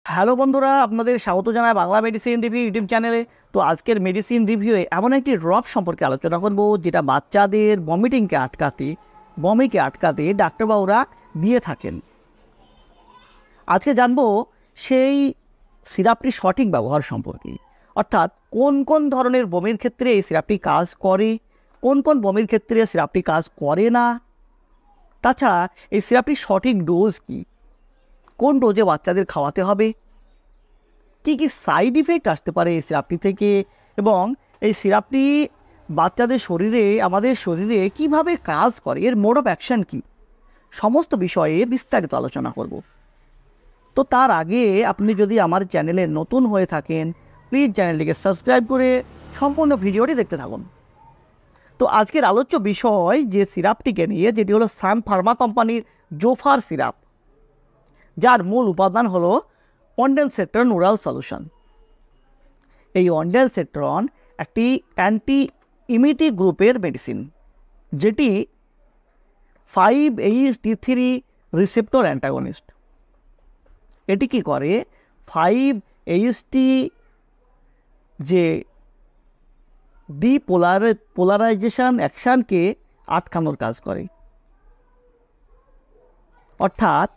Hello বন্ধুরা, আপনাদের স্বাগত জানাই বাংলা মেডিসিন রিভিউ ইউটিউব চ্যানেলে। তো আজকের মেডিসিন রিভিউয়ে এমন একটি ড্রপ সম্পর্কে আলোচনা করব যেটা বাচ্চাদের বমিকে আটকাতে ডাক্তারবাবুরা দিয়ে থাকেন। আজকে জানবো সেই সিরাপটির সঠিক ব্যবহার সম্পর্কে, অর্থাৎ কোন কোন ধরনের বমির ক্ষেত্রে এই সিরাপটি কাজ করে, কোন কোন বমির ক্ষেত্রে সিরাপটি কাজ করে না, তাছাড়া এই সিরাপটির সঠিক ডোজ কী, কোন ডোজে বাচ্চাদের খাওয়াতে হবে, কী কী সাইড ইফেক্ট আসতে পারে এই সিরাপটি থেকে, এবং এই সিরাপটি আমাদের শরীরে কিভাবে কাজ করে, এর মোড অফ অ্যাকশন কী, সমস্ত বিষয়ে বিস্তারিত আলোচনা করব। তো তার আগে আপনি যদি আমার চ্যানেলে নতুন হয়ে থাকেন, প্লিজ চ্যানেলটিকে সাবস্ক্রাইব করে সম্পূর্ণ ভিডিওটি দেখতে থাকুন। তো আজকের আলোচ্য বিষয় যে সিরাপটিকে নিয়ে, যেটি হলো সান ফার্মা কোম্পানির জোফার সিরাপ, যার মূল উপাদান হলো অনডেনসেট্রন ওরাল সলিউশন। এই অনডেনসেট্রন একটি অ্যান্টি ইমিটি গ্রুপের মেডিসিন, যেটি 5-HT3 রিসেপ্টর অ্যান্টাগনিস্ট। এটি কি করে, 5-HT যে পোলারাইজেশন অ্যাকশানকে আটকানোর কাজ করে, অর্থাৎ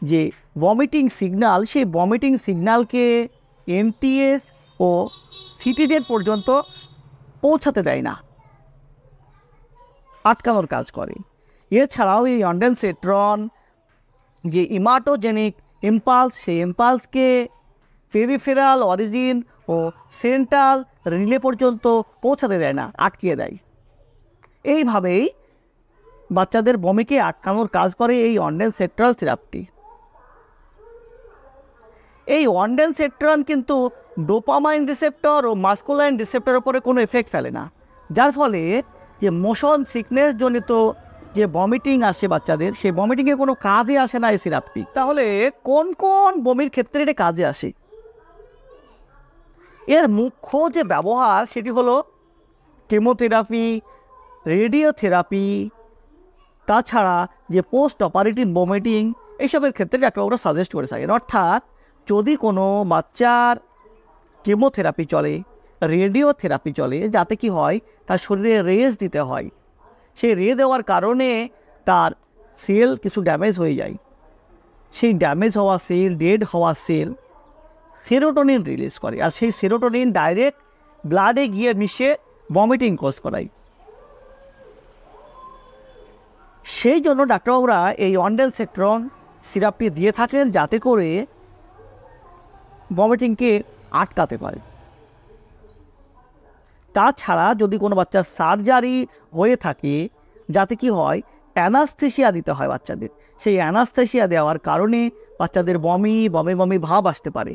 যে ভমিটিং সিগন্যাল, সেই ভমিটিং সিগন্যালকে এমটিএস ও সিটিজেড পর্যন্ত পৌঁছাতে দেয় না, আটকানোর কাজ করে। এছাড়াও এই অনডেনসেট্রন যে ইমাটোজেনিক ইম্পালস, সেই ইম্পালসকে পেরিফেরাল অরিজিন ও সেন্ট্রাল রিলে পর্যন্ত পৌঁছাতে দেয় না, আটকিয়ে দেয়। এইভাবেই বাচ্চাদের বমিকে আটকানোর কাজ করে এই অনডেনসেট্রন সিরাপটি। এই অনডেনসেট্রন কিন্তু ডোপামাইন রিসেপ্টর ও মাস্কুলাইন রিসেপ্টরের উপরে কোনো এফেক্ট ফেলে না, যার ফলে যে মোশন সিকনেস জনিত যে ভমিটিং আসে বাচ্চাদের, সেই ভমিটিংয়ে কোনো কাজে আসে না এই সিরাপটি। তাহলে কোন কোন বমির ক্ষেত্রে এটা কাজে আসে? এর মুখ্য যে ব্যবহার সেটি হলো কেমোথেরাপি, রেডিওথেরাপি, তাছাড়া যে পোস্ট অপারেটিভ ভমিটিং, এইসবের ক্ষেত্রে ডাক্তারবাবুরা সাজেস্ট করে থাকেন। অর্থাৎ যদি কোনো বাচ্চার কেমোথেরাপি চলে, রেডিওথেরাপি চলে, যাতে কি হয়, তার শরীরে রেজ দিতে হয়, সেই রে দেওয়ার কারণে তার সেল কিছু ড্যামেজ হয়ে যায়, সেই ড্যামেজ হওয়া সেল, ডেড হওয়া সেল সেরোটোনিন রিলিজ করে, আর সেই সেরোটোনিন ডাইরেক্ট ব্লাডে গিয়ে মিশে ভমিটিং কজ করায়। সেই জন্য ডাক্তারবাবুরা এই অনডেনসেট্রন সিরাপটি দিয়ে থাকেন, যাতে করে ভমিটিংকে আটকাতে পারে। তাছাড়া যদি কোনো বাচ্চার সার্জারি হয়ে থাকে, যাতে কি হয়, অ্যানাস্থেসিয়া দিতে হয় বাচ্চাদের, সেই অ্যানাস্থেসিয়া দেওয়ার কারণে বাচ্চাদের বমি ভাব আসতে পারে,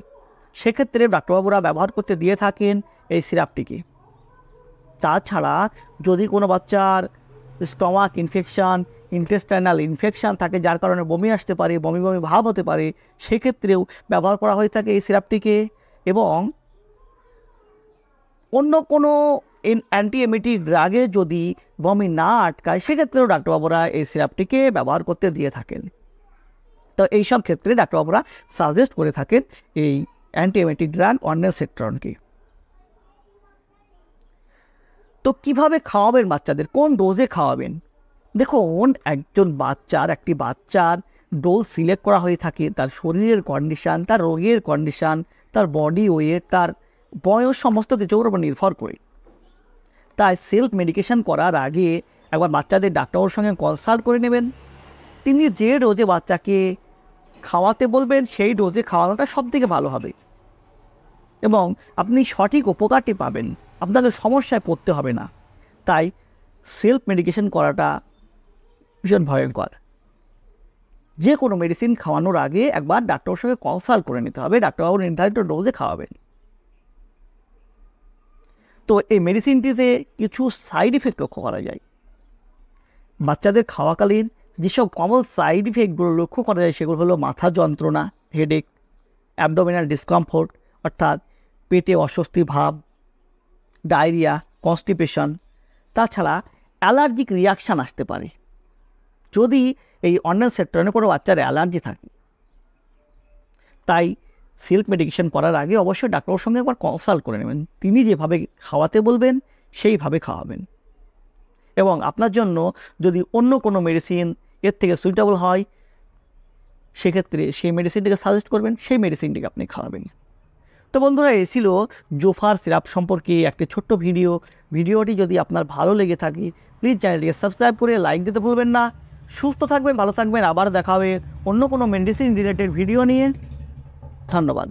সেক্ষেত্রে ডাক্তারবাবুরা ব্যবহার করতে দিয়ে থাকেন এই সিরাপটিকে। তাছাড়া যদি কোনো বাচ্চার স্টমাক ইনফেকশান, ইন্টেস্টাইনাল ইনফেকশান থাকে, যার কারণে বমি আসতে পারে, বমি ভাব হতে পারে, সেক্ষেত্রেও ব্যবহার করা হয়ে থাকে এই সিরাপটিকে। এবং অন্য কোনো অ্যান্টিএমিটিক ড্রাগে যদি বমি না আটকায়, সেক্ষেত্রেও ডাক্তারবাবুরা এই সিরাপটিকে ব্যবহার করতে দিয়ে থাকেন। তো এইসব ক্ষেত্রে ডাক্তারবাবুরা সাজেস্ট করে থাকেন এই অ্যান্টিএমিটিক ড্রাগ অনডেনসেট্রনকে। তো কিভাবে খাওয়াবেন বাচ্চাদের, কোন ডোজে খাওয়াবেন? দেখুন, একটি বাচ্চার ডোজ সিলেক্ট করা হয়ে থাকে তার শরীরের কন্ডিশান, তার রোগের কন্ডিশান, তার বডি ওয়েট, তার বয়স, সমস্ত কিছুর উপর নির্ভর করে। তাই সেলফ মেডিকেশন করার আগে একবার বাচ্চাদের ডাক্তারের সঙ্গে কনসাল্ট করে নেবেন। তিনি যে ডোজে বাচ্চাকে খাওয়াতে বলবেন, সেই ডোজে খাওয়ানোটা সবথেকে ভালো হবে, এবং আপনি সঠিক উপকারটি পাবেন, আপনাকে সমস্যায় পড়তে হবে না। তাই সেলফ মেডিকেশন করাটা ভীষণ ভয়ঙ্কর। যে কোনো মেডিসিন খাওয়ানোর আগে একবার ডাক্তারের সঙ্গে কনসাল্ট করে নিতে হবে, ডাক্তারবাবু নির্ধারিত ডোজে খাওয়াবেন। তো এই মেডিসিনটিতে কিছু সাইড ইফেক্ট লক্ষ্য করা যায়। বাচ্চাদের খাওয়াকালীন যেসব কমন সাইড ইফেক্টগুলো লক্ষ্য করা যায়, সেগুলো হলো মাথা যন্ত্রণা, হেডেক, অ্যাবডোমিনাল ডিসকমফোর্ট, অর্থাৎ পেটে অস্বস্তি ভাব, ডায়রিয়া, কনস্টিপেশন। তাছাড়া অ্যালার্জিক রিয়াকশান আসতে পারে যদি এই অনডেনসেট্রনে কোনো বাচ্চার অ্যালার্জি থাকে। তাই সেলফ মেডিকেশন করার আগে অবশ্যই ডাক্তারের সঙ্গে একবার কনসাল্ট করে নেবেন। তিনি যেভাবে খাওয়াতে বলবেন সেইভাবে খাওয়াবেন। এবং আপনার জন্য যদি অন্য কোনো মেডিসিন এর থেকে সুইটেবল হয়, সেক্ষেত্রে সেই মেডিসিনটিকে সাজেস্ট করবেন, সেই মেডিসিনটিকে আপনি খাওয়াবেন। তো বন্ধুরা, এই ছিল জোফার সিরাপ সম্পর্কে একটি ছোট্ট ভিডিওটি যদি আপনার ভালো লেগে থাকে প্লিজ চ্যানেলটিকে সাবস্ক্রাইব করে লাইক দিতে ভুলবেন না। সুস্থ থাকবেন, ভালো থাকবেন, আবার দেখা হবে অন্য কোনো মেডিসিন রিলেটেড ভিডিও নিয়ে। ধন্যবাদ।